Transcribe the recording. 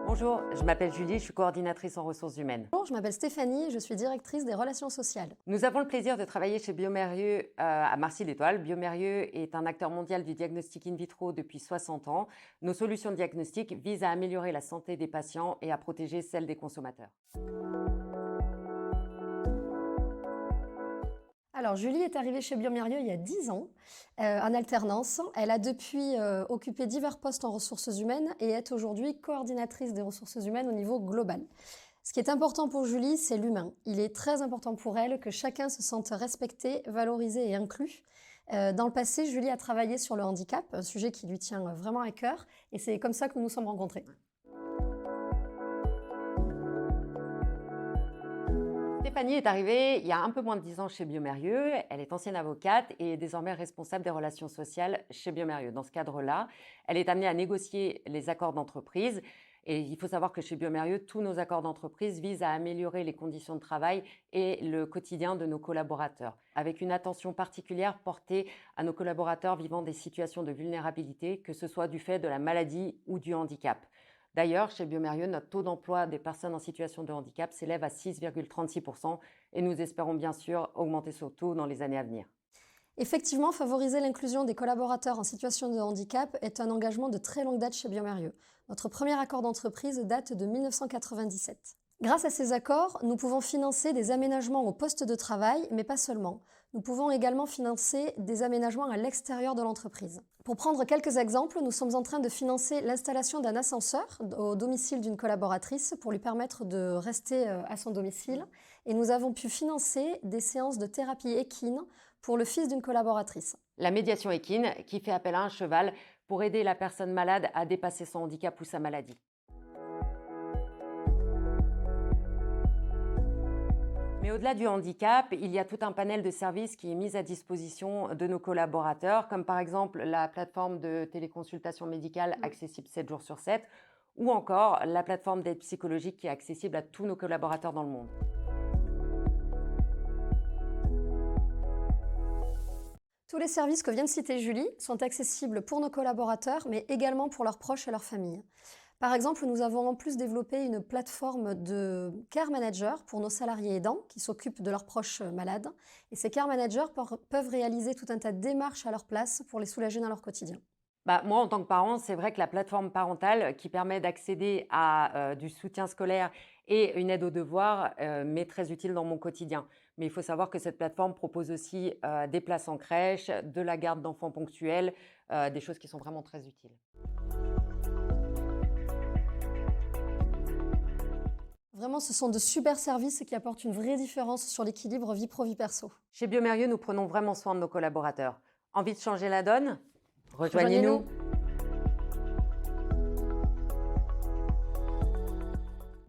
Bonjour, je m'appelle Julie, je suis coordinatrice en ressources humaines. Bonjour, je m'appelle Stéphanie, je suis directrice des relations sociales. Nous avons le plaisir de travailler chez Biomérieux à Marcy-l'Étoile. Biomérieux est un acteur mondial du diagnostic in vitro depuis 60 ans. Nos solutions de diagnostic visent à améliorer la santé des patients et à protéger celle des consommateurs. Alors, Julie est arrivée chez Biomérieux il y a 10 ans, en alternance. Elle a depuis occupé divers postes en ressources humaines et est aujourd'hui coordinatrice des ressources humaines au niveau global. Ce qui est important pour Julie, c'est l'humain. Il est très important pour elle que chacun se sente respecté, valorisé et inclus. Dans le passé, Julie a travaillé sur le handicap, un sujet qui lui tient vraiment à cœur, et c'est comme ça que nous nous sommes rencontrés. Stéphanie est arrivée il y a un peu moins de 10 ans chez Biomérieux. Elle est ancienne avocate et est désormais responsable des relations sociales chez Biomérieux. Dans ce cadre-là, elle est amenée à négocier les accords d'entreprise. Et il faut savoir que chez Biomérieux, tous nos accords d'entreprise visent à améliorer les conditions de travail et le quotidien de nos collaborateurs, avec une attention particulière portée à nos collaborateurs vivant des situations de vulnérabilité, que ce soit du fait de la maladie ou du handicap. D'ailleurs, chez Biomérieux, notre taux d'emploi des personnes en situation de handicap s'élève à 6,36% et nous espérons bien sûr augmenter ce taux dans les années à venir. Effectivement, favoriser l'inclusion des collaborateurs en situation de handicap est un engagement de très longue date chez Biomérieux. Notre premier accord d'entreprise date de 1997. Grâce à ces accords, nous pouvons financer des aménagements au poste de travail, mais pas seulement. Nous pouvons également financer des aménagements à l'extérieur de l'entreprise. Pour prendre quelques exemples, nous sommes en train de financer l'installation d'un ascenseur au domicile d'une collaboratrice pour lui permettre de rester à son domicile. Et nous avons pu financer des séances de thérapie équine pour le fils d'une collaboratrice. La médiation équine qui fait appel à un cheval pour aider la personne malade à dépasser son handicap ou sa maladie. Mais au-delà du handicap, il y a tout un panel de services qui est mis à disposition de nos collaborateurs, comme par exemple la plateforme de téléconsultation médicale accessible 7 jours sur 7, ou encore la plateforme d'aide psychologique qui est accessible à tous nos collaborateurs dans le monde. Tous les services que vient de citer Julie sont accessibles pour nos collaborateurs, mais également pour leurs proches et leurs familles. Par exemple, nous avons en plus développé une plateforme de care manager pour nos salariés aidants qui s'occupent de leurs proches malades. Et ces care managers peuvent réaliser tout un tas de démarches à leur place pour les soulager dans leur quotidien. Moi, en tant que parent, c'est vrai que la plateforme parentale qui permet d'accéder à du soutien scolaire et une aide aux devoirs m'est très utile dans mon quotidien. Mais il faut savoir que cette plateforme propose aussi des places en crèche, de la garde d'enfants ponctuels, des choses qui sont vraiment très utiles. Vraiment, ce sont de super services qui apportent une vraie différence sur l'équilibre vie pro-vie perso. Chez Biomérieux, nous prenons vraiment soin de nos collaborateurs. Envie de changer la donne ? Rejoignez-nous.